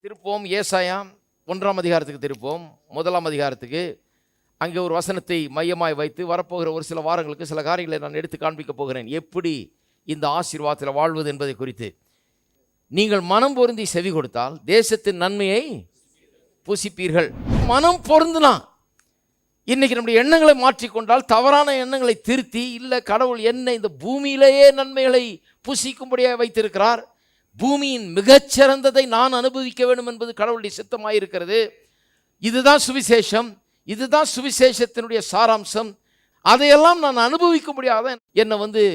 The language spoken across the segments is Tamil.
திருப்போம் ஏசாயா 1ஆம் அதிகாரத்துக்கு திருப்போம் 1ஆம் அதிகாரத்துக்கு. அங்கே ஒரு வசனத்தை மையமாய் வைத்து வரப்போகிற ஒரு சில வாரங்களுக்கு சில காரியங்களை நான் எடுத்து காண்பிக்க போகிறேன். எப்படி இந்த ஆசீர்வாதத்தில் வாழ்வது என்பதை குறித்து. நீங்கள் மனம் பொருந்தி செவி கொடுத்தால் தேசத்தின் நன்மையை புசிப்பீர்கள். மனம் பொருந்தினா இன்னைக்கு நம்முடைய எண்ணங்களை மாற்றிக்கொண்டால், தவறான எண்ணங்களை திருத்தி, இல்லை கடவுள் என்ன இந்த பூமியிலேயே நன்மைகளை புசிக்கும்படியாக வைத்திருக்கிறார், பூமியின் மிகச்சிறந்ததை நான் அனுபவிக்க வேண்டும் என்பது கடவுளுடைய சித்தமாயிருக்கிறது. இதுதான் சுவிசேஷம், இதுதான் சுவிசேஷத்தினுடைய சாராம்சம். அதையெல்லாம் நான் அனுபவிக்க முடியாத என்னை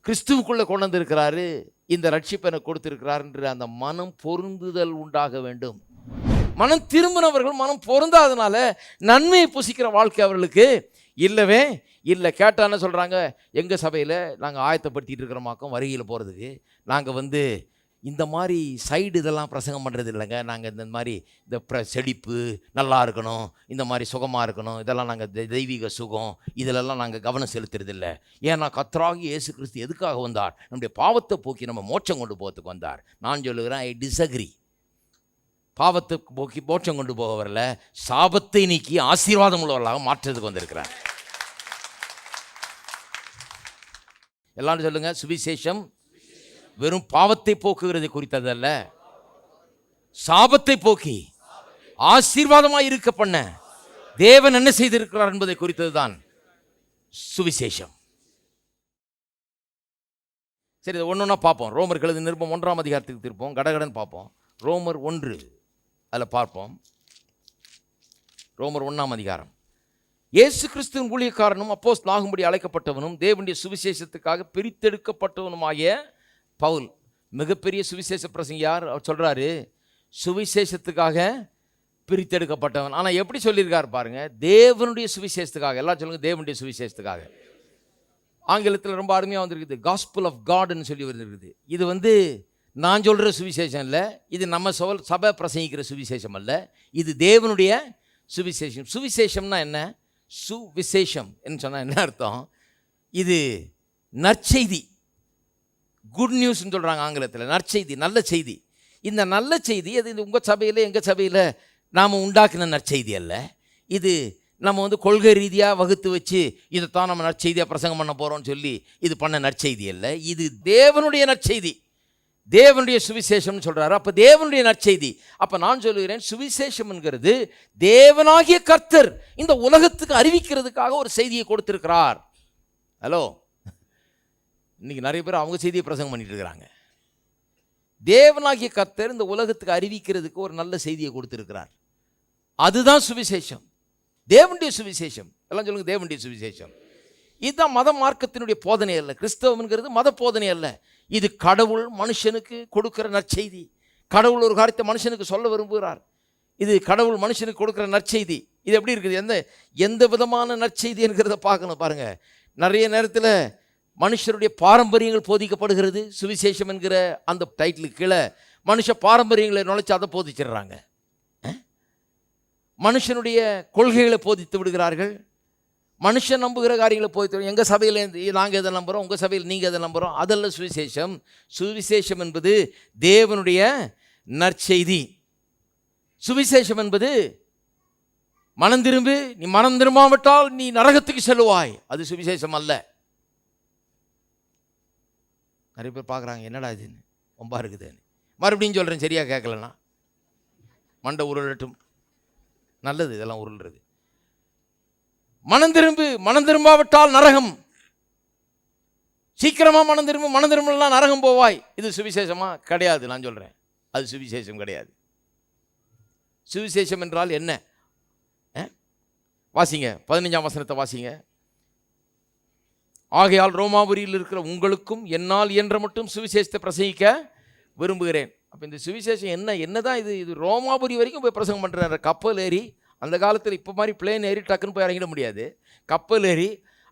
கிறிஸ்துவுக்குள்ளே கொண்டு வந்திருக்கிறாரு, இந்த ரட்சிப்பை எனக்கு கொடுத்திருக்கிறார் என்று அந்த மனம் பொருந்துதல் உண்டாக வேண்டும். மனம் திரும்பினவர்கள் மனம் பொருந்தாதனால நன்மையை புசிக்கிற வாழ்க்கை அவர்களுக்கு இல்லவே இல்லை. கேட்டால் என்ன சொல்கிறாங்க, எங்கள் சபையில் நாங்கள் ஆயத்தப்படுத்திட்டு இருக்கிறோமாக்கும் வருகையில் போகிறதுக்கு. நாங்கள் இந்த மாதிரி சைடு இதெல்லாம் பிரசங்கம் பண்ணுறது இல்லைங்க. நாங்கள் இந்த மாதிரி இந்த செழிப்பு நல்லா இருக்கணும், இந்த மாதிரி சுகமாக இருக்கணும், இதெல்லாம் நாங்கள் தெய்வீக சுகம் இதிலெல்லாம் நாங்கள் கவனம் செலுத்துறது இல்லை. ஏன்னா கர்த்தராகிய இயேசு கிறிஸ்து எதுக்காக வந்தார்? நம்முடைய பாவத்தை போக்கி நம்ம மோட்சம் கொண்டு போகிறதுக்கு வந்தார். நான் சொல்லுகிறேன், ஐ டிஸ்அக்ரி. பாவத்தை போக்கி மோட்சம் கொண்டு போக வரல, சாபத்தை நீக்கி ஆசீர்வாதம் உள்ளவர்களாக மாற்றுறதுக்கு வந்திருக்கிறார். எல்லாரும் சொல்லுங்க, சுவிசேஷம் வெறும் பாவத்தை போக்குகிறது குறித்ததல்ல, சாபத்தை போக்கி ஆசீர்வாதமாய் இருக்க பண்ண தேவன் என்ன செய்திருக்கிறார் என்பதை குறித்ததுதான் சுவிசேஷம். சரி, இதை ஒன்று ஒன்றா பார்ப்போம். ரோமர் எழுதின நிருபம் 1ஆம் அதிகாரத்துக்கு திருப்போம், கடகடன் பார்ப்போம். ரோமர் 1 அதில் பார்ப்போம். ரோமர் 1ஆம் அதிகாரம். இயேசு கிறிஸ்துவின் ஊழியக்காரனும் அப்போஸ்தலனாகும்படி அழைக்கப்பட்டவனும் தேவனுடைய சுவிசேஷத்துக்காக பிரித்தெடுக்கப்பட்டவனுமாகிய பவுல். மிகப்பெரிய சுவிசேஷ பிரசங்கி யார்? அவர் சொல்கிறாரு, சுவிசேஷத்துக்காக பிரித்தெடுக்கப்பட்டவன். ஆனால் எப்படி சொல்லியிருக்கார் பாருங்க, தேவனுடைய சுவிசேஷத்துக்காக. எல்லாம் சொல்லுங்க, தேவனுடைய சுவிசேஷத்துக்காக. ஆங்கிலத்தில் ரொம்ப அருமையாக வந்திருக்குது, காஸ்பல் ஆஃப் காட்னு சொல்லி வந்துருக்குது. இது நான் சொல்கிற சுவிசேஷம் இல்லை, இது நம்ம சபை பிரசங்கிக்கிற சுவிசேஷம் அல்ல, இது தேவனுடைய சுவிசேஷம். சுவிசேஷம்னா என்ன? சுவிசேஷம் என்று சொன்னால் என்ன அர்த்தம்? இது நற்செய்தி, குட் நியூஸ்ன்னு சொல்கிறாங்க ஆங்கிலத்தில். நற்செய்தி, நல்ல செய்தி. இந்த நல்ல செய்தி அது உங்கள் சபையில் எங்கள் சபையில் நாம் உண்டாக்கின நற்செய்தி அல்ல. இது நம்ம கொள்கை ரீதியாக வகுத்து வச்சு இதைத்தான் நம்ம நற்செய்தியாக பிரசங்கம் பண்ண போகிறோம்னு சொல்லி இது பண்ண நற்செய்தி அல்ல. இது தேவனுடைய நற்செய்தி, தேவனுடைய சுவிசேஷம்னு சொல்கிறாரு. அப்போ தேவனுடைய நற்செய்தி. அப்போ நான் சொல்லுகிறேன், சுவிசேஷம் என்கிறது தேவனாகிய கர்த்தர் இந்த உலகத்துக்கு அறிவிக்கிறதுக்காக ஒரு செய்தியை கொடுத்திருக்கிறார். ஹலோ, இன்னைக்கு நிறைய பேர் அவங்க செய்தியை பிரசங்கம் பண்ணிட்டு இருக்கிறாங்க. தேவனாகிய கர்த்தர் இந்த உலகத்துக்கு அறிவிக்கிறதுக்கு ஒரு நல்ல செய்தியை கொடுத்திருக்கிறார். அதுதான் சுவிசேஷம், தேவனுடைய சுவிசேஷம். எல்லாம் சொல்லுங்க, தேவனுடைய சுவிசேஷம். இதுதான் மத மார்க்கத்தினுடைய போதனை அல்ல. கிறிஸ்தவம்ங்கிறது மத போதனை அல்ல. இது கடவுள் மனுஷனுக்கு கொடுக்கிற நற்செய்தி. கடவுள் ஒரு காரியத்தை மனுஷனுக்கு சொல்ல விரும்புகிறார். இது கடவுள் மனுஷனுக்கு கொடுக்கிற நற்செய்தி. இது எப்படி இருக்குது? எந்த விதமான நற்செய்தி என்கிறத பார்க்கணும். பாருங்க, நிறைய நேரத்தில் மனுஷருடைய பாரம்பரியங்கள் போதிக்கப்படுகிறது. சுவிசேஷம் என்கிற அந்த டைட்டிலுக்கு கீழே மனுஷ பாரம்பரியங்களை நுழைச்சி அதை போதிச்சிடுறாங்க. மனுஷனுடைய கொள்கைகளை போதித்து விடுகிறார்கள். மனுஷன் நம்புகிற காரியங்களை போதித்து, எங்கள் சபையில் நாங்கள் எதை நம்புகிறோம், உங்கள் சபையில் நீங்கள் எதை நம்புகிறோம், அதெல்லாம் சுவிசேஷம். சுவிசேஷம் என்பது தேவனுடைய நற்செய்தி. சுவிசேஷம் என்பது மனம் திரும்பு, நீ மனம் திரும்பாவிட்டால் நீ நரகத்துக்கு செல்லுவாய், அது சுவிசேஷம் அல்ல. நிறைய பேர் பார்க்குறாங்க, என்னடா இதுன்னு ரொம்ப இருக்குதுன்னு. மறுபடியும் சொல்கிறேன், சரியாக கேட்கலன்னா மண்டை உருளட்டும். நல்லது இதெல்லாம் உருள்றது. மனம் திரும்பு, மனம் திரும்பாவிட்டால் நரகம். சீக்கிரமாக மனம் திரும்பு, மனம் திரும்பலாம் நரகம் போவாய். இது சுவிசேஷமா? கிடையாது. நான் சொல்கிறேன், அது சுவிசேஷம் கிடையாது. சுவிசேஷம் என்றால் என்ன? வாசிங்க, 15ஆம் வசனத்தை வாசிங்க. ஆகையால் ரோமாபுரியில் இருக்கிற உங்களுக்கும் என்னால் இயன்ற மட்டும் சுவிசேஷத்தை பிரசங்கிக்க விரும்புகிறேன். அப்போ இந்த சுவிசேஷம் என்னதான் இது ரோமாபுரி வரைக்கும் போய் பிரசங்கம் பண்ணுறாரு. கப்பல் ஏறி, அந்த காலத்தில் இப்போ மாதிரி பிளேன் ஏறி டக்குன்னு போய் இறங்கிட முடியாது. கப்பல் ஏறி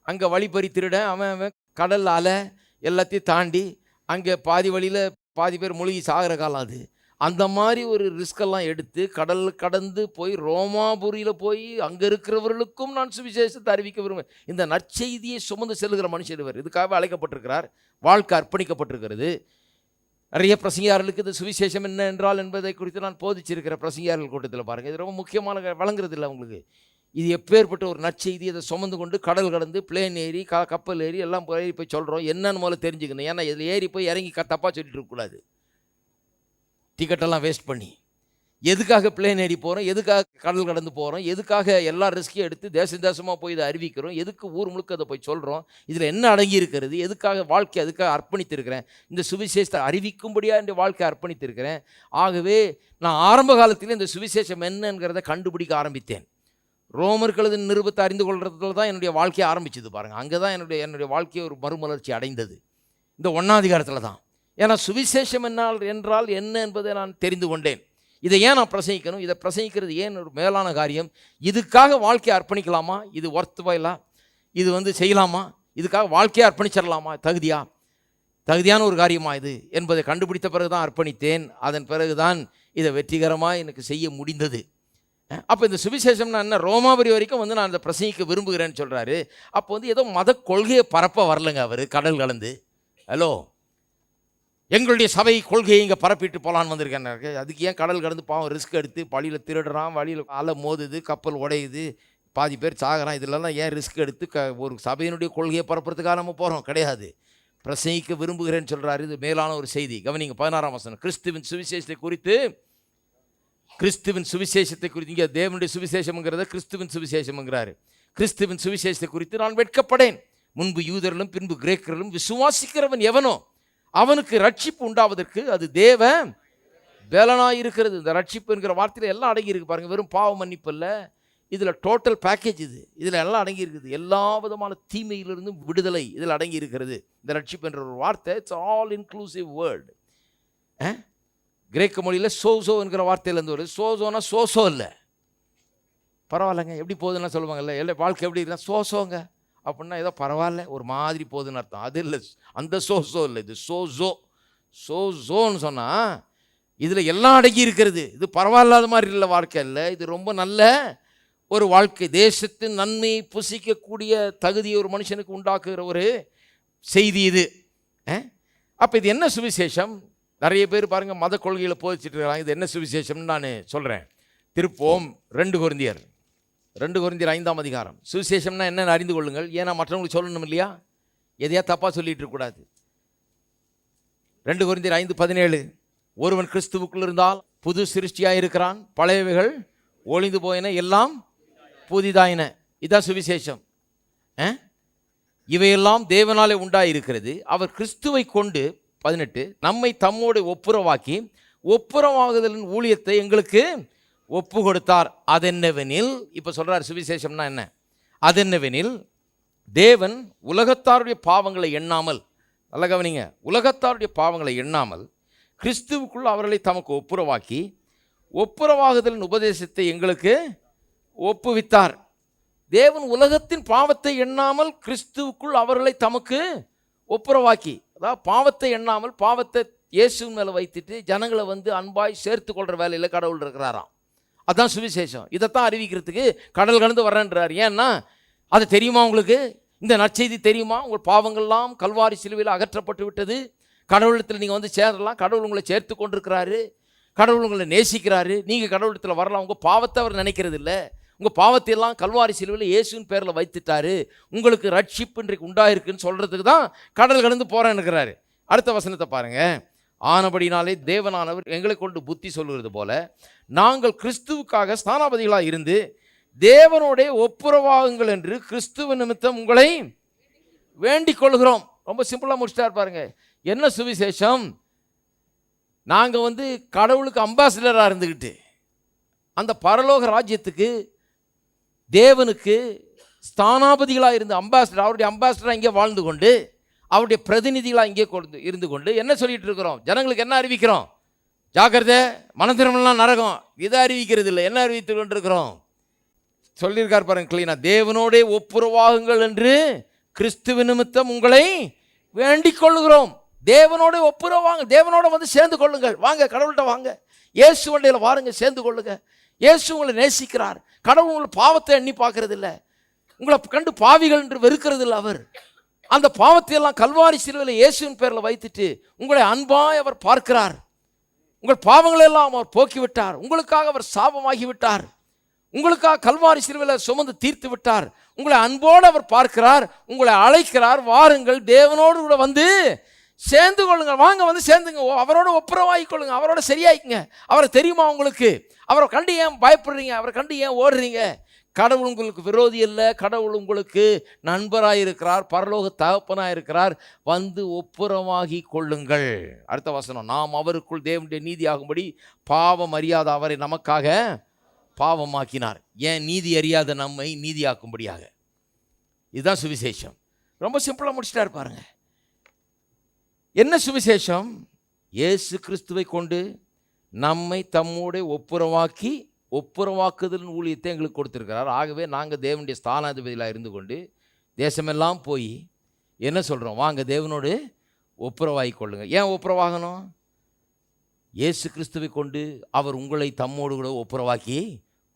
அங்கே வழிப்பறி திருட அவன் கடல் அலை எல்லாத்தையும் தாண்டி அங்கே பாதி வழியில் பாதி பேர் மூழ்கி சாகிற காலம் அது. அந்த மாதிரி ஒரு ரிஸ்கெல்லாம் எடுத்து கடல் கடந்து போய் ரோமாபுரியில் போய் அங்கே இருக்கிறவர்களுக்கும் நான் சுவிசேஷத்தை அறிவிக்க விரும்புகிறேன். இந்த நற்செய்தியை சுமந்து செல்லுகிற மனுஷர் இவர். இதுக்காக அழைக்கப்பட்டிருக்கிறார். வாழ்க்கை அர்ப்பணிக்கப்பட்டிருக்கிறது. நிறைய பிரசங்கியார்களுக்கு இது சுவிசேஷம் என்ன என்றால் என்பதை குறித்து நான் போதிச்சிருக்கிற பிரசங்கியார்கள் கூட்டத்தில் பாருங்கள். இது ரொம்ப முக்கியமான வழங்குறது இல்லை உங்களுக்கு. இது எப்பேற்பட்ட ஒரு நற்செய்தி, அதை சுமந்து கொண்டு கடல் கடந்து பிளேன் ஏறி கப்பல் ஏறி எல்லாம் ஏறி போய் சொல்கிறோம். என்னன்னு முதல்ல தெரிஞ்சுக்கணும். ஏன்னா இதில் ஏறி போய் இறங்கி தப்பாக சொல்லிட்டு இருக்கக்கூடாது. டிக்கெட்டெல்லாம் வேஸ்ட் பண்ணி எதுக்காக பிளேன் ஏறி போகிறோம், எதுக்காக கடல் கடந்து போகிறோம், எதுக்காக எல்லா ரிஸ்கையும் எடுத்து தேசமாக போய் இதை அறிவிக்கிறோம், எதுக்கு ஊர் முழுக்க அதை போய் சொல்கிறோம், இதில் என்ன அடங்கி இருக்கிறது, எதுக்காக வாழ்க்கை அதுக்காக அர்ப்பணித்திருக்கிறேன், இந்த சுவிசேஷத்தை அறிவிக்கும்படியாக இந்த வாழ்க்கையை அர்ப்பணித்திருக்கிறேன். ஆகவே நான் ஆரம்ப காலத்தில் இந்த சுவிசேஷம் என்னங்கிறத கண்டுபிடிக்க ஆரம்பித்தேன். ரோமர்களது நிருபத்தை அறிந்து கொள்றதுல தான் என்னுடைய வாழ்க்கையை ஆரம்பிச்சது பாருங்கள். அங்கே தான் என்னுடைய வாழ்க்கையை ஒரு மறுமலர்ச்சி அடைந்தது, இந்த 1ஆம் அதிகாரத்தில் தான். ஏன்னா சுவிசேஷம் என்றால் என்ன என்பதை நான் தெரிந்து கொண்டேன். இதை ஏன் நான் பிரசங்கிக்கணும், இதை பிரசங்கிக்கிறது ஏன் ஒரு மேலான காரியம், இதுக்காக வாழ்க்கையை அர்ப்பணிக்கலாமா, இது ஒர்த்துவாயிலா, இது செய்யலாமா, இதுக்காக வாழ்க்கையை அர்ப்பணிச்சிடலாமா, தகுதியான ஒரு காரியமா இது என்பதை கண்டுபிடித்த பிறகு தான் அர்ப்பணித்தேன். அதன் பிறகு தான் இதை வெற்றிகரமாக எனக்கு செய்ய முடிந்தது. அப்போ இந்த சுவிசேஷம்னா என்ன, ரோமாபுரி வரைக்கும் நான் அதை பிரசங்கிக்க விரும்புகிறேன்னு சொல்கிறாரு. அப்போ ஏதோ மத கொள்கையை பரப்ப வரலைங்க அவர் கடல் கலந்து. ஹலோ, எங்களுடைய சபை கொள்கையை இங்கே பரப்பிட்டு போகலான்னு வந்திருக்கேன். அதுக்கு ஏன் கடல் கடந்து பாவம் ரிஸ்க் எடுத்து வழியில் திருடுறான், வழியில் அலை மோதுது, கப்பல் உடையுது, பாதி பேர் சாகிறான், இதிலெல்லாம் ஏன் ரிஸ்க் எடுத்து ஒரு சபையினுடைய கொள்கையை பரப்புறதுக்காக நம்ம போகிறோம் கிடையாது. பிரசங்கிக்க விரும்புகிறேன்னு சொல்கிறாரு. இது மேலான ஒரு செய்தி. கவனிங்க 16ஆம் வசனம். கிறிஸ்துவின் சுவிசேஷத்தை குறித்து இங்கே தேவனுடைய சுவிசேஷம்ங்கிறத கிறிஸ்துவின் சுவிசேஷம்ங்கிறாரு. கிறிஸ்துவின் சுவிசேஷத்தை குறித்து நான் வெட்கப்படேன். முன்பு யூதர்களும் பின்பு கிரேக்கர்களும் விசுவாசிக்கிறவன் எவனோ அவனுக்கு ரட்சிப்பு உண்டாவதற்கு அது தேவ பலனாக இருக்கிறது. இந்த ரட்சிப்பு என்கிற வார்த்தையில் எல்லாம் அடங்கி இருக்கு பாருங்கள். வெறும் பாவ மன்னிப்பு இல்லை, இதில் டோட்டல் பேக்கேஜ். இதில் எல்லாம் அடங்கி இருக்குது. எல்லா விதமான தீமையிலிருந்தும் விடுதலை இதில் அடங்கி இருக்கிறது. இந்த ரட்சிப்பு என்ற ஒரு வார்த்தை இட்ஸ் ஆல் இன்க்ளூசிவ் வேர்டு. கிரேக்க மொழியில் சோசோ என்கிற வார்த்தையிலேருந்து வருது. சோசோனா சோசோ இல்லை, பரவாயில்லைங்க எப்படி போகுதுன்னா சொல்லுவாங்கல்ல, இல்லை வாழ்க்கை எப்படி இருக்குன்னா சோசோங்க அப்படின்னா ஏதோ பரவாயில்ல ஒரு மாதிரி போகுதுன்னு அர்த்தம். அது இல்லை, அந்த சோசோ இல்லை, இது சோசோன்னு சொன்னால் இதில் எல்லாம் அடங்கி இருக்கிறது. இது பரவாயில்லாத மாதிரி இல்லை வாழ்க்கை இல்லை, இது ரொம்ப நல்ல ஒரு வாழ்க்கை. தேசத்தின் நன்மையை புசிக்கக்கூடிய தகுதியை ஒரு மனுஷனுக்கு உண்டாக்குகிற ஒரு செய்தி இது. அப்போ இது என்ன சுவிசேஷம்? நிறைய பேர் பாருங்கள் மத கொள்கையில் போதிச்சுட்டு இருக்கிறாங்க. இது என்ன சுவிசேஷம்னு நான் சொல்கிறேன். திருப்போம் 2 கொரிந்தியர் 5ஆம் அதிகாரம். சுவிசேஷம்னா என்னென்னு அறிந்து கொள்ளுங்கள். ஏன்னா மற்றவங்களுக்கு சொல்லணும் இல்லையா, எதையா தப்பாக சொல்லிட்டு இருக்கக்கூடாது. 2 கொரிந்தியர் 5:17. ஒருவன் கிறிஸ்துவுக்குள் இருந்தால் புது சிருஷ்டியாக இருக்கிறான், பழையவைகள் ஒளிந்து போயின, எல்லாம் புதிதாயின. இதுதான் சுவிசேஷம். இவையெல்லாம் தேவனாலே உண்டாயிருக்கிறது. அவர் கிறிஸ்துவை கொண்டு 18 நம்மை தம்மோடு ஒப்புரவாக்கி ஒப்புரவாகுதலின் ஊழியத்தை எங்களுக்கு ஒப்பு கொடுத்தார். அதென்னவெனில், இப்போ சொல்கிறார் சுவிசேஷம்னா என்ன, அதென்னவெனில் தேவன் உலகத்தாருடைய பாவங்களை எண்ணாமல், நல்ல கவனிங்க, உலகத்தாருடைய பாவங்களை எண்ணாமல் கிறிஸ்துவுக்குள் அவர்களை தமக்கு ஒப்புரவாக்கி ஒப்புரவாகுதலின் உபதேசத்தை எங்களுக்கு ஒப்புவித்தார். தேவன் உலகத்தின் பாவத்தை எண்ணாமல் கிறிஸ்துவுக்குள் அவர்களை தமக்கு ஒப்புரவாக்கி, அதாவது பாவத்தை எண்ணாமல் பாவத்தை இயேசு மேலே வைத்துட்டு ஜனங்களை அன்பாய் சேர்த்து கொள்கிற வேலையில் கடவுள் இருக்கிறாராம். அதுதான் சுவிசேஷம். இதைத்தான் அறிவிக்கிறதுக்கு கடல் கடந்து வர்றேன்றார். ஏன்னா அது தெரியுமா உங்களுக்கு, இந்த நற்செய்தி தெரியுமா? உங்கள் பாவங்கள்லாம் கல்வாரி சிலுவையில் அகற்றப்பட்டு விட்டது. கடவுளத்தில் நீங்கள் சேரலாம். கடவுள் உங்களை சேர்த்து கொண்டிருக்கிறாரு. கடவுள் உங்களை நேசிக்கிறாரு. நீங்கள் கடவுளத்தில் வரலாம். உங்கள் பாவத்தை அவர் நினைக்கிறது இல்லை. உங்கள் பாவத்தையெல்லாம் கல்வாரி சிலுவையில் இயேசுவின் பேரில் வைத்துட்டாரு. உங்களுக்கு ரட்சிப்பு இன்றைக்கு உண்டாயிருக்குன்னு சொல்கிறதுக்கு தான் கடல் கடந்து போகிறேன்னுக்கிறாரு. அடுத்த வசனத்தை பாருங்கள். ஆனபடினாலே தேவனானவர் எங்களை கொண்டு புத்தி சொல்கிறது போல நாங்கள் கிறிஸ்துவுக்காக ஸ்தானாபதிகளாக இருந்து தேவனோட ஒப்புரவாகுங்கள் என்று கிறிஸ்துவ நிமித்தம் உங்களை வேண்டிக் கொள்கிறோம். ரொம்ப சிம்பிளாக முடிச்சிட்டார் பாருங்க. என்ன சுவிசேஷம்? நாங்கள் கடவுளுக்கு அம்பாசிடராக இருந்துக்கிட்டு அந்த பரலோக ராஜ்யத்துக்கு தேவனுக்கு ஸ்தானாபதிகளாக இருந்து அம்பாசிடர், அவருடைய அம்பாசிடராக இங்கே வாழ்ந்து கொண்டு அவருடைய பிரதிநிதிகளாக இங்கே இருந்து கொண்டு என்ன சொல்லிட்டு இருக்கிறோம்? ஜனங்களுக்கு என்ன அறிவிக்கிறோம்? ஜாக்கிரதை, மனதிரமெல்லாம் நரகம். இதை அறிவிக்கிறது இல்லை. என்ன அறிவித்து கொண்டிருக்கிறோம்? சொல்லியிருக்கார் பாருங்க கிளீனா, தேவனோட ஒப்புரவாகுங்கள் என்று கிறிஸ்துவ நிமித்தம் உங்களை வேண்டிக் கொள்ளுகிறோம். தேவனோட ஒப்புரவாங்க, தேவனோட சேர்ந்து கொள்ளுங்கள். வாங்க கடவுள்கிட்ட வாங்க, இயேசு வண்டியில் வாருங்க, சேர்ந்து கொள்ளுங்க. இயேசு உங்களை நேசிக்கிறார். கடவுள் உங்களை பாவத்தை எண்ணி பார்க்கறது இல்லை, உங்களை கண்டு பாவிகள் என்று வெறுக்கிறது இல்லை. அவர் அந்த பாவத்தை எல்லாம் கல்வாரி சிலுவையில் இயேசுவின் பேரில் வைத்துட்டு உங்களை அன்பாய் அவர் பார்க்கிறார். உங்கள் பாவங்களை எல்லாம் அவர் போக்கிவிட்டார். உங்களுக்காக அவர் சாபமாகி விட்டார். உங்களுக்காக கல்வாரி சிலுவையில் சுமந்து தீர்த்து விட்டார். உங்களை அன்போடு அவர் பார்க்கிறார். உங்களை அழைக்கிறார், வாருங்கள் தேவனோடு கூட வந்து சேர்ந்து கொள்ளுங்க, வாங்க வந்து சேர்ந்துங்க, அவரோட ஒப்புரவாகிக் கொள்ளுங்க, அவரோட சரியாயிக்குங்க. அவரை தெரியுமா உங்களுக்கு? அவரை கண்டு ஏன் பயப்படுறீங்க? அவரை கண்டு ஏன் ஓடுறீங்க? கடவுள் உங்களுக்கு விரோதி இல்லை, கடவுள் உங்களுக்கு நண்பராக இருக்கிறார், பரலோக தகப்பனாக இருக்கிறார். வந்து ஒப்புரவாகி கொள்ளுங்கள். அடுத்த வசனம், நாம் அவருக்குள் தேவனுடைய நீதி ஆகும்படி பாவம் அறியாத அவரை நமக்காக பாவமாக்கினார். ஏன்? நீதி அறியாத நம்மை நீதியாக்கும்படியாக. இதுதான் சுவிசேஷம். ரொம்ப சிம்பிளாக முடிச்சிட்டாரு பாருங்க. என்ன சுவிசேஷம்? இயேசு கிறிஸ்துவை கொண்டு நம்மை தம்மோட ஒப்புரவாக்கி ஒப்புரவாக்குதல் ஊழியத்தை எங்களுக்கு கொடுத்துருக்கிறார். ஆகவே நாங்கள் தேவனுடைய ஸ்தானாதிபதியாக இருந்து கொண்டு தேசமெல்லாம் போய் என்ன சொல்கிறோம்? வாங்க தேவனோடு ஒப்புரவாகி கொள்ளுங்க. ஏன் ஒப்புரவாகணும்? இயேசு கிறிஸ்துவை கொண்டு அவர் உங்களை தம்மோடு கூட ஒப்புரவாக்கி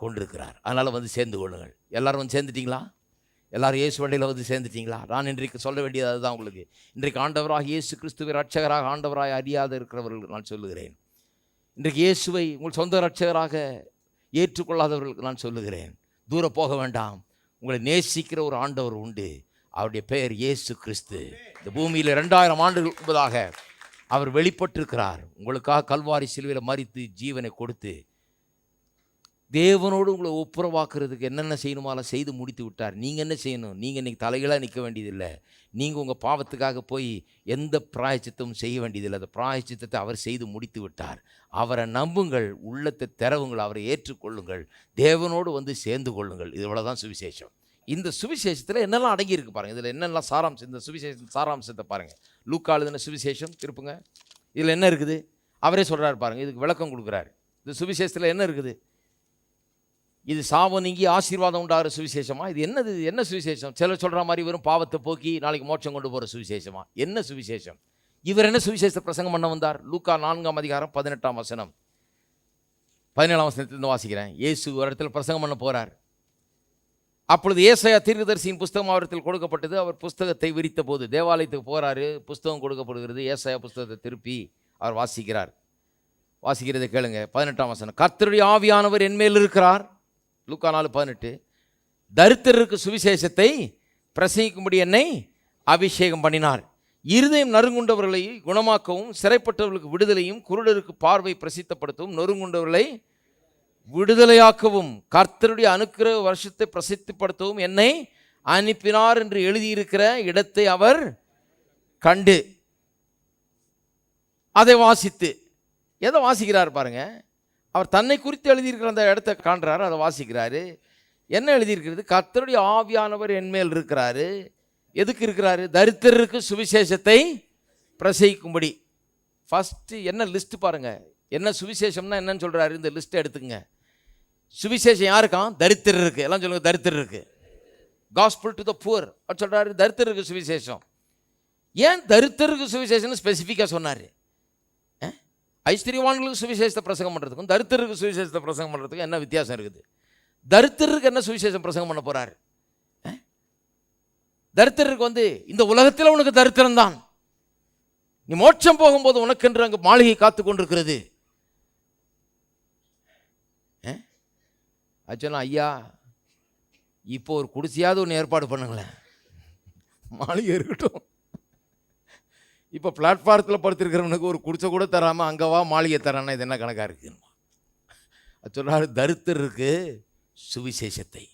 கொண்டிருக்கிறார். அதனால் வந்து சேர்ந்து கொள்ளுங்கள். எல்லோரும் வந்து சேர்ந்துட்டிங்களா? எல்லோரும் இயேசு வண்டியில் வந்து சேர்ந்துட்டிங்களா? நான் இன்றைக்கு சொல்ல வேண்டியது அதுதான் உங்களுக்கு. இன்றைக்கு ஆண்டவராக இயேசு கிறிஸ்துவை ரட்சகராக ஆண்டவராக அறியாத இருக்கிறவர்களுக்கு நான் சொல்லுகிறேன். இன்றைக்கு இயேசுவை உங்கள் சொந்த ரட்சகராக ஏற்றுக்கொள்ளாதவர்களுக்கு நான் சொல்லுகிறேன், தூர போக வேண்டாம். உங்களை நேசிக்கிற ஒரு ஆண்டவர் உண்டு. அவருடைய பெயர் இயேசு கிறிஸ்து. இந்த பூமியில் 2000 ஆண்டுகள் முன்பதாக அவர் வெளிப்பட்டிருக்கிறார். உங்களுக்காக கல்வாரி சிலுவையில் மரித்து ஜீவனை கொடுத்து தேவனோடு உங்களை ஒப்புரவாக்குறதுக்கு என்னென்ன செய்யணுமால செய்து முடித்து விட்டார். நீங்கள் என்ன செய்யணும்? நீங்கள் இன்றைக்கி தலைகளாக நிற்க வேண்டியதில்லை. நீங்கள் உங்கள் பாவத்துக்காக போய் எந்த பிராயச்சித்தமும் செய்ய வேண்டியதில்லை. அந்த பிராயச்சித்தத்தை அவர் செய்து முடித்து விட்டார். அவரை நம்புங்கள், உள்ளத்தை திறவுங்கள், அவரை ஏற்றுக்கொள்ளுங்கள், தேவனோடு வந்து சேர்ந்து கொள்ளுங்கள். இது இவ்வளோதான் சுவிசேஷம். இந்த சுவிசேஷத்தில் என்னெல்லாம் அடங்கியிருக்கு பாருங்கள். இதில் என்னெல்லாம் சாராம்சம், இந்த சுவிசேஷம் சாராம்சத்தை பாருங்கள். லூக்கா எழுதின சுவிசேஷம் திருப்புங்க. இதில் என்ன இருக்குது அவரே சொல்கிறார் பாருங்கள். இதுக்கு விளக்கம் கொடுக்குறாரு. இந்த சுவிசேஷத்தில் என்ன இருக்குது? இது சாபம் நீங்கி ஆசீர்வாதம் உண்டாகிற சுவிசேஷமா? இது என்னது? என்ன சுவிசேஷம்? சிலர் சொல்கிற மாதிரி வெறும் பாவத்தை போக்கி நாளைக்கு மோட்சம் கொண்டு போகிற சுவிசேஷமா? என்ன சுவிசேஷம்? இவர் என்ன சுவிசேஷத்தை பிரசங்கம் பண்ண வந்தார்? லூக்கா 4 அதிகாரம் 18 வசனம் 17 வசனத்திலிருந்து வாசிக்கிறேன். இயேசு ஒரு இடத்துல பிரசங்கம் பண்ண போகிறார். அப்பொழுது ஏசாயா தீர்க்கதரிசியின் புஸ்தகம் அவரிடத்தில் கொடுக்கப்பட்டது. அவர் புஸ்தகத்தை விரித்த போது தேவாலயத்துக்கு போகிறாரு, புஸ்தகம் கொடுக்கப்படுகிறது. ஏசாயா புஸ்தகத்தை திருப்பி அவர் வாசிக்கிறதை கேளுங்க. 18 வசனம், கர்த்தருடைய ஆவியானவர் என்மேல் இருக்கிறார். லூக்கா 4:18, தரித்திரருக்கு சுவிசேஷத்தை பிரசங்கிக்கும்படி என்னை அபிஷேகம் பண்ணினார். இருதயம் நறுங்குண்டவர்களை குணமாக்கவும், சிறைப்பட்டவர்களுக்கு விடுதலையும், குருடருக்கு பார்வை பிரசித்தப்படுத்தவும், நொறுங்குண்டவர்களை விடுதலையாக்கவும், கர்த்தருடைய அனுக்கிரக வருஷத்தை பிரசித்திப்படுத்தவும் என்னை அனுப்பினார் என்று எழுதியிருக்கிற இடத்தை அவர் கண்டு அதை வாசித்து. எதை வாசிக்கிறார் பாருங்க? அவர் தன்னை குறித்து எழுதியிருக்கிற அந்த இடத்தை காண்றாரு, அதை வாசிக்கிறாரு. என்ன எழுதியிருக்கிறது? கர்த்தருடைய ஆவியானவர் என்மேல் இருக்கிறாரு. எதுக்கு இருக்கிறாரு? தரித்திரருக்கு சுவிசேஷத்தை பிரசங்கிக்கும்படி. ஃபஸ்ட்டு என்ன லிஸ்ட்டு பாருங்கள். என்ன சுவிசேஷம்னா என்னன்னு சொல்கிறாரு? இந்த லிஸ்ட்டை எடுத்துக்கங்க. சுவிசேஷம் யாருக்கான்? தரித்திரருக்கு. எல்லாம் சொல்லுங்கள், தரித்திரருக்கு. காஸ்பிள் டு த புவர் அப்படி சொல்கிறாரு. தரித்திரருக்கு சுவிசேஷம். ஏன் தரித்திரருக்கு சுவிசேஷம்னு ஸ்பெசிஃபிக்காக சொன்னார்? ஐஸ்வர்யவான்களுக்கு சுவிசேஷத்தை பிரசங்கம் பண்ணுறதுக்கும் தரித்திரருக்கு சுவிசேஷத்தை பிரசங்கம் பண்ணுறதுக்கும் என்ன வித்தியாசம் இருக்குது? தரித்திரருக்கு என்ன சுவிசேஷம் பிரசங்கம் பண்ண போகிறார்? தரித்திரருக்கு வந்து இந்த உலகத்தில் உனக்கு தரித்திரம் தான், நீ மோட்சம் போகும்போது உனக்கென்று அங்கே மாளிகை காத்து கொண்டிருக்கிறது. ஆச்சுன்னா ஐயா இப்போ ஒரு குடிசையாவது ஒன்று ஏற்பாடு பண்ணுங்களேன், மாளிகை இருக்கட்டும். இப்போ பிளாட்ஃபாரத்தில் படுத்திருக்கிறவனுக்கு ஒரு குடிசை கூட தராமல் அங்கேவா மாளிகை தரானா? இது என்ன கணக்காக இருக்குன்னு அது சொல்கிறாரு. தரித்திரருக்கு சுவிசேஷத்தை,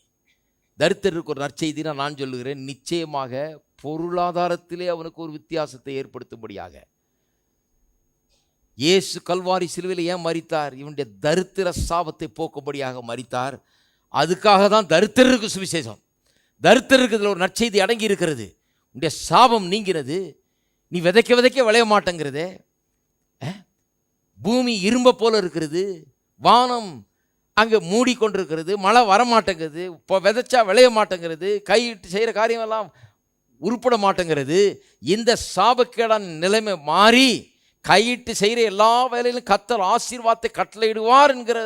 தரித்திரருக்கு ஒரு நற்செய்தினா நான் சொல்லுகிறேன், நிச்சயமாக பொருளாதாரத்திலே அவனுக்கு ஒரு வித்தியாசத்தை ஏற்படுத்தும்படியாக. இயேசு கல்வாரி சிலுவையில் ஏன் மரித்தார்? இவனுடைய தரித்திர சாபத்தை போக்கும்படியாக மரித்தார். அதுக்காக தான் தரித்திரருக்கு சுவிசேஷம். தரித்திரருக்கு இதில் ஒரு நற்செய்தி அடங்கி இருக்கிறது. உன்னுடைய சாபம் நீங்கிறது. நீ விதைக்க விதைக்க விளைய மாட்டேங்கிறது. பூமி இரும்ப போல இருக்கிறது, வானம் அங்கே மூடிக்கொண்டிருக்கிறது, மழை வரமாட்டேங்கிறது, இப்போ விதைச்சா விளைய மாட்டேங்கிறது, கையிட்டு செய்கிற காரியமெல்லாம் உருப்பட மாட்டேங்கிறது. இந்த சாபக்கேடான நிலைமை மாறி கையிட்டு செய்கிற எல்லா வேலையிலும் கர்த்தர் ஆசீர்வாதத்தை கட்டளையிடுவார் என்கிற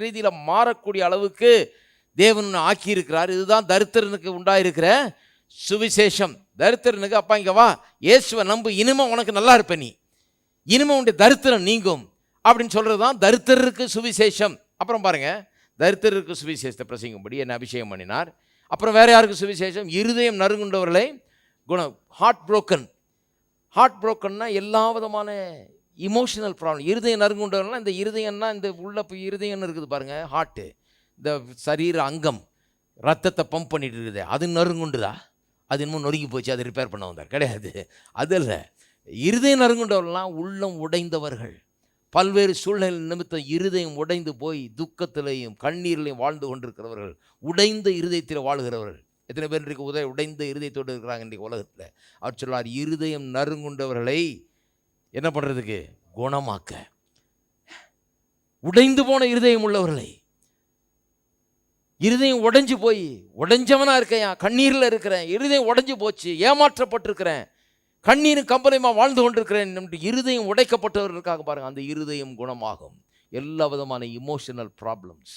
ரீதியில் மாறக்கூடிய அளவுக்கு தேவன் ஆக்கியிருக்கிறார். இதுதான் தரித்திரனுக்கு உண்டாயிருக்கிற சுவிசேஷம். தரித்திரனுக்கு அப்பா இங்க வா, இயேசுவை நம்பு, இனிமே உனக்கு நல்லா இருப்ப, நீ இனிமே உன்னுடைய தரித்திரம் நீங்கும் அப்படின்னு சொல்றதுதான் தரித்திரருக்கு சுவிசேஷம். அப்புறம் பாருங்க, தரித்திரருக்கு சுவிசேஷத்தை பிரசங்கிக்கும்படி என்ன அபிஷேகம் பண்ணினார். அப்புறம் வேற யாருக்கு சுவிசேஷம்? இருதயம் நறுங்குண்டவர்களை குணம். ஹார்ட் புரோக்கன்னா எல்லா விதமான இமோஷனல் ப்ராப்ளம். இருதயம் நறுங்குண்டவர்கள்னா இந்த இருதயம்னா இந்த உள்ள இருதயம்னு இருக்குது பாருங்க, ஹார்ட்டு, இந்த சரீர அங்கம் ரத்தத்தை பம்ப் பண்ணிட்டு இருக்குது, அது நறுங்குண்டுதா? அது இன்னும் நொறுங்கி போச்சு, அது ரிப்பேர் பண்ண வந்தார் கிடையாது. அதில் இருதயம் நறுங்குண்டவர்கள்லாம் உள்ளம் உடைந்தவர்கள், பல்வேறு சூழ்நிலை நிமித்தம் இருதயம் உடைந்து போய் துக்கத்திலையும் கண்ணீரிலையும் வாழ்ந்து கொண்டிருக்கிறவர்கள், உடைந்த இருதயத்தில் வாழ்கிறவர்கள். எத்தனை பேர் இன்றைக்கு உடைந்த இருதயத்தோடு இருக்கிறாங்க இன்றைக்கு உலகத்தில்? அவர் சொல்லார், இருதயம் நறுங்குண்டவர்களை என்ன பண்ணுறதுக்கு? குணமாக்க. உடைந்து போன இருதயம் உள்ளவர்களை, இருதயம் உடைஞ்சு போய் உடைஞ்சவனா இருக்கேன், கண்ணீரில் இருக்கிறேன், இருதயம் உடைஞ்சு போச்சு, ஏமாற்றப்பட்டிருக்கிறேன், கண்ணீரும் கம்பளையுமா வாழ்ந்து கொண்டிருக்கிறேன் என்று இருதயம் உடைக்கப்பட்டவர்களுக்காக பாருங்க, அந்த இருதயம் குணமாகும். எல்லா விதமான இமோஷனல் ப்ராப்ளம்ஸ்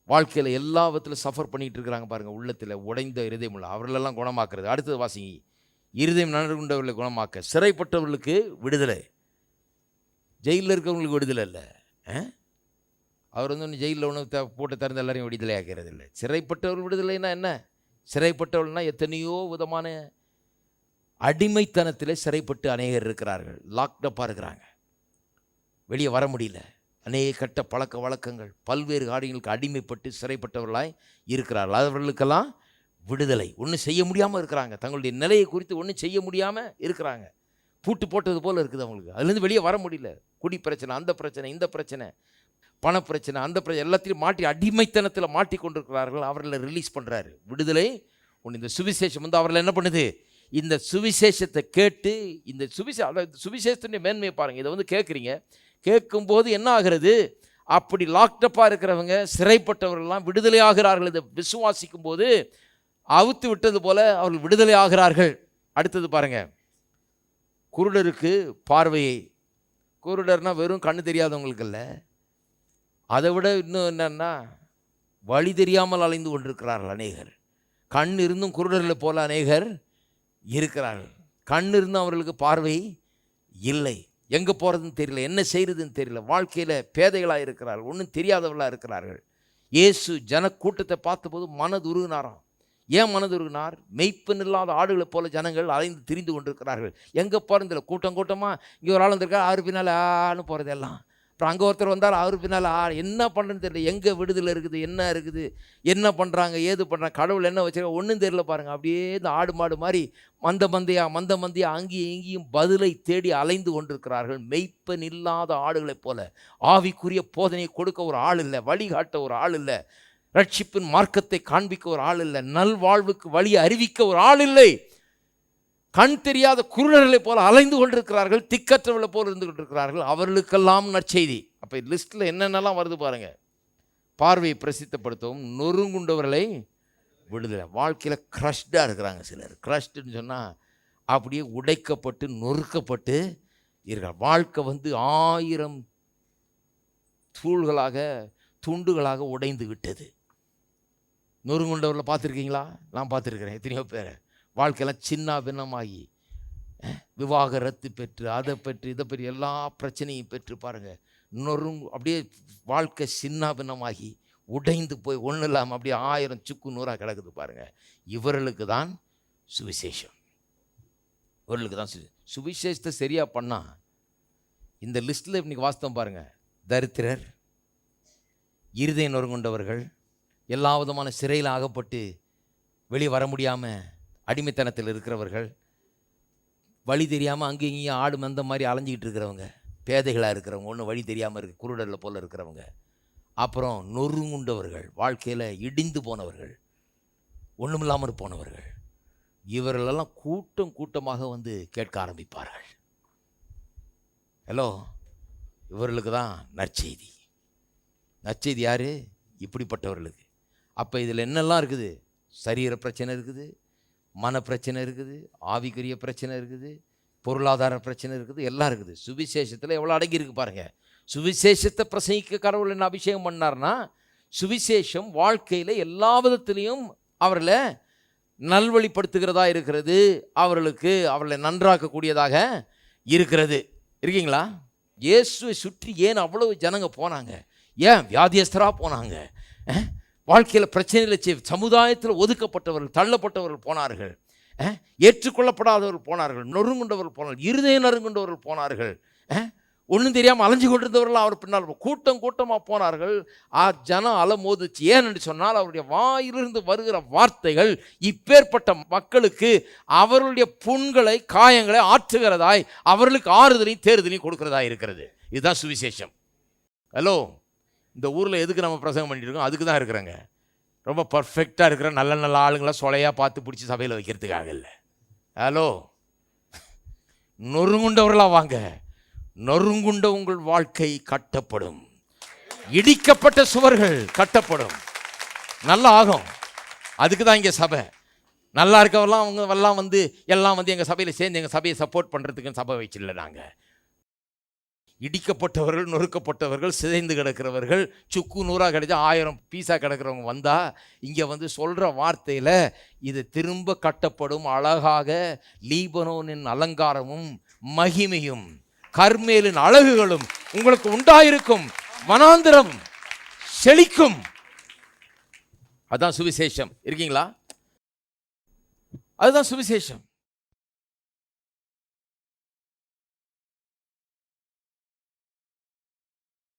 வாழ்க்கையில் எல்லா விதத்தில் சஃபர் பண்ணிட்டு இருக்கிறாங்க பாருங்க, உள்ளத்தில் உடைந்த இருதயம் உள்ள அவர்களெல்லாம் குணமாக்குறது. அடுத்தது வாசிங்க, இருதயம் நறுங்குண்டவர்களை குணமாக்க, சிறைப்பட்டவர்களுக்கு விடுதலை. ஜெயிலில் இருக்கிறவங்களுக்கு விடுதலை இல்லை. அவர் ஒன்று ஜெயிலில் ஒன்று போட்டு திறந்த எல்லாரையும் விடுதலை ஆக்கிறது இல்லை. சிறைப்பட்டவர்கள் விடுதலைன்னா என்ன? சிறைப்பட்டவர்கள்னா எத்தனையோ விதமான அடிமைத்தனத்தில் சிறைப்பட்டு அநேகர் இருக்கிறார்கள், லாக்டப்பாக இருக்கிறாங்க, வெளியே வர முடியல. அநேக கட்ட பழக்க வழக்கங்கள், பல்வேறு காரியங்களுக்கு அடிமைப்பட்டு சிறைப்பட்டவர்களாய் இருக்கிறார்கள். அவர்களுக்கெல்லாம் விடுதலை. ஒன்றும் செய்ய முடியாமல் இருக்கிறாங்க, தங்களுடைய நிலையை குறித்து ஒன்றும் செய்ய முடியாமல் இருக்கிறாங்க, பூட்டு போட்டது போல் இருக்குது அவங்களுக்கு. அதுலேருந்து வெளியே வர முடியல. குடி பிரச்சனை, அந்த பிரச்சனை, இந்த பிரச்சனை, பணப்பிரச்சனை, அந்த பிரச்சனை, எல்லாத்தையும் மாட்டி அடிமைத்தனத்தில் மாட்டி கொண்டிருக்கிறார்கள். அவர்களை ரிலீஸ் பண்ணுறாரு, விடுதலை ஒன்று. இந்த சுவிசேஷம் வந்து அவர்களை என்ன பண்ணுது? இந்த சுவிசேஷத்தை கேட்டு, இந்த சுவிசேஷத்தினுடைய மேன்மையை பாருங்கள். இதை வந்து கேட்குறீங்க, கேட்கும்போது என்ன ஆகிறது? அப்படி லாக்டப்பாக இருக்கிறவங்க, சிறைப்பட்டவர்கள்லாம் விடுதலை ஆகிறார்கள். இதை விசுவாசிக்கும் போது அவுத்து விட்டது போல அவர்கள் விடுதலை ஆகிறார்கள். அடுத்தது பாருங்க, குருடருக்கு பார்வையை. குருடர்னா வெறும் கண்ணு தெரியாதவங்களுக்கு இல்லை, அதை விட இன்னும் என்னன்னா வழி தெரியாமல் அலைந்து கொண்டிருக்கிறார்கள் அநேகர். கண் இருந்தும் குருடர்களை போல அநேகர் இருக்கிறார்கள். கண் இருந்தும் அவர்களுக்கு பார்வை இல்லை, எங்கே போகிறதுன்னு தெரியல, என்ன செய்கிறதுன்னு தெரியல, வாழ்க்கையில் பேதைகளாக இருக்கிறார்கள், ஒன்றும் தெரியாதவர்களாக இருக்கிறார்கள். இயேசு ஜனக்கூட்டத்தை பார்த்தபோது மனதுருகினாராம். ஏன் மனதுருகினார்? மெய்ப்பன் இல்லாத ஆடுகளை போல ஜனங்கள் அலைந்து திரிந்து கொண்டிருக்கிறார்கள். எங்கே போகிறதில்ல, கூட்டம் கூட்டமாக. இங்கே ஒரு ஆள் வந்திருக்கா, ஆறு பின்னால் ஆன்னு போகிறது எல்லாம். அப்புறம் அங்கே ஒருத்தர் வந்தால் ஆறு பின்னால் என்ன பண்ணுறதுன்னு தெரியல, எங்கே விடுதலை இருக்குது, என்ன இருக்குது, என்ன பண்ணுறாங்க, ஏது பண்ணுறாங்க, கடவுள் என்ன வச்சுருக்க ஒன்றும் தெரியல பாருங்கள். அப்படியே இந்த ஆடு மாடு மாதிரி மந்த மந்தையாக அங்கேயும் இங்கேயும் பதிலை தேடி அலைந்து கொண்டிருக்கிறார்கள். மெய்ப்பன் இல்லாத ஆடுகளைப் போல. ஆவிக்குரிய போதனையை கொடுக்க ஒரு ஆள் இல்லை, வழிகாட்ட ஒரு ஆள் இல்லை, ரட்சிப்பின் மார்க்கத்தை காண்பிக்க ஒரு ஆள் இல்லை, நல்வாழ்வுக்கு வழியை அறிவிக்க ஒரு ஆள் இல்லை. கண் தெரியாத குருடர்களை போல அலைந்து கொண்டிருக்கிறார்கள், திக்கற்றவர்களை போல இருந்து கொண்டிருக்கிறார்கள். அவர்களுக்கெல்லாம் நற்செய்தி. அப்போ லிஸ்ட்டில் என்னென்னலாம் வருது பாருங்கள். பார்வையை பிரசித்தப்படுத்தவும், நொறுங்குண்டவர்களை விடுதலை. வாழ்க்கையில் க்ரஷ்டாக இருக்கிறாங்க சிலர். க்ரஷ்டுன்னு சொன்னால் அப்படியே உடைக்கப்பட்டு நொறுக்கப்பட்டு இருக்கிறார். வாழ்க்கை வந்து 1000 தூள்களாக துண்டுகளாக உடைந்து விட்டது. நொறுங்குண்டவர்களை பார்த்துருக்கீங்களா? நான் பார்த்துருக்கிறேன் எத்தனையோ பேரை. வாழ்க்கையெல்லாம் சின்ன பின்னமாகி விவாகரத்து பெற்று, அதை பெற்று, இதை பெற்று, எல்லா பிரச்சனையும் பெற்று பாருங்கள், அப்படியே வாழ்க்கை சின்ன பின்னமாகி உடைந்து போய் ஒன்றும் இல்லாமல் அப்படியே 1000 சுக்கு நூறாக கிடக்குது பாருங்கள். இவர்களுக்கு தான் சுவிசேஷம். இவர்களுக்கு தான் சுவிசேஷத்தை சரியாக பண்ணால் இந்த லிஸ்ட்டில் இன்றைக்கி வாஸ்தவம் பாருங்கள். தரித்திரர், இருதயம் நொறுங்குண்டவர்கள், எல்லா விதமான சிறையில் ஆகப்பட்டு வெளியே வர முடியாமல் அடிமைத்தனத்தில் இருக்கிறவர்கள், வழி தெரியாமல் அங்கே இங்கேயும் ஆடு மந்த மாதிரி அலைஞ்சிக்கிட்டு இருக்கிறவங்க, பேதைகளாக இருக்கிறவங்க, ஒன்றும் வழி தெரியாமல் இருக்கு குருடரில் போல் இருக்கிறவங்க, அப்புறம் நொறுங்குண்டவர்கள், வாழ்க்கையில் இடிந்து போனவர்கள், ஒன்றும் இல்லாமல் போனவர்கள், இவர்களெல்லாம் கூட்டம் கூட்டமாக வந்து கேட்க ஆரம்பிப்பார்கள். ஹலோ, இவர்களுக்கு தான் நற்செய்தி. நற்செய்தி யார்? இப்படிப்பட்டவர்களுக்கு. அப்போ இதில் என்னெல்லாம் இருக்குது? சரீர பிரச்சனை இருக்குது, மன பிரச்சனை இருக்குது, ஆவிக்குரிய பிரச்சனை இருக்குது, பொருளாதார பிரச்சனை இருக்குது, எல்லாம் இருக்குது. சுவிசேஷத்தில் எவ்வளோ அடங்கியிருக்கு பாருங்கள். சுவிசேஷத்தை பிரசங்கிக்க கடவுள் என்ன அபிஷேகம் பண்ணார்னா, சுவிசேஷம் வாழ்க்கையில் எல்லா விதத்துலேயும் அவர்களை நல்வழிப்படுத்துகிறதா இருக்கிறது, அவர்களை நன்றாக்கக்கூடியதாக இருக்கிறது. இருக்கீங்களா? இயேசுவை சுற்றி ஏன் அவ்வளவு ஜனங்க போனாங்க? ஏன் வியாதியஸ்தராக போனாங்க? வாழ்க்கையில் பிரச்சனையில் சமுதாயத்தில் ஒதுக்கப்பட்டவர்கள், தள்ளப்பட்டவர்கள் போனார்கள், ஏற்றுக்கொள்ளப்படாதவர்கள் போனார்கள், நொறுங்குண்டவர்கள் போனார்கள், இருதயம் நறுங்குண்டவர்கள் போனார்கள், ஒன்றும் தெரியாமல் அலைஞ்சு கொண்டிருந்தவர்கள் அவர் பின்னால் கூட்டம் கூட்டமாக போனார்கள். ஜனம் அலமோதிச்சு. ஏன்னு சொன்னால் அவருடைய வாயிலிருந்து வருகிற வார்த்தைகள் இப்பேற்பட்ட மக்களுக்கு அவர்களுடைய புண்களை, காயங்களை ஆற்றுகிறதாய், அவர்களுக்கு ஆறுதலையும் தேறுதலையும் கொடுக்கிறதா இருக்கிறது. இதுதான் சுவிசேஷம். ஹலோ, இந்த ஊரில் எதுக்கு நம்ம பிரசங்கம் பண்ணிட்டு இருக்கோம்? அதுக்கு தான் இருக்கிறாங்க. ரொம்ப பர்ஃபெக்டாக இருக்கிற நல்ல நல்ல ஆளுங்களாம் சொலையாக பார்த்து பிடிச்சி சபையில் வைக்கிறதுக்காக இல்லை. ஹலோ, நொறுங்குண்டவர்களாக வாங்க. நொறுங்குண்ட உங்கள் வாழ்க்கை கட்டப்படும். இடிக்கப்பட்ட சுவர்கள் கட்டப்படும். நல்லா ஆகும். அதுக்கு தான் இங்கே சபை. நல்லா இருக்கவெல்லாம் அவங்க எல்லாம் வந்து எங்கள் சபையில் சேர்ந்து எங்கள் சபையை சப்போர்ட் பண்ணுறதுக்குன்னு சபை வச்சிடல. நாங்கள் இடிக்கப்பட்டவர்கள், நொறுக்கப்பட்டவர்கள், சிதைந்து கிடக்கிறவர்கள், சுக்கு நூறாக கிடைச்சா 1000 பீஸா கிடக்கிறவங்க வந்தால் இங்கே சொல்கிற வார்த்தையில் இது திரும்ப கட்டப்படும். அழகாக லீபனோனின் அலங்காரமும் மகிமையும் கர்மேலின் அழகுகளும் உங்களுக்கு உண்டாயிருக்கும். வனாந்திரம் செழிக்கும். அதுதான் சுவிசேஷம். இருக்கீங்களா? அதுதான் சுவிசேஷம்.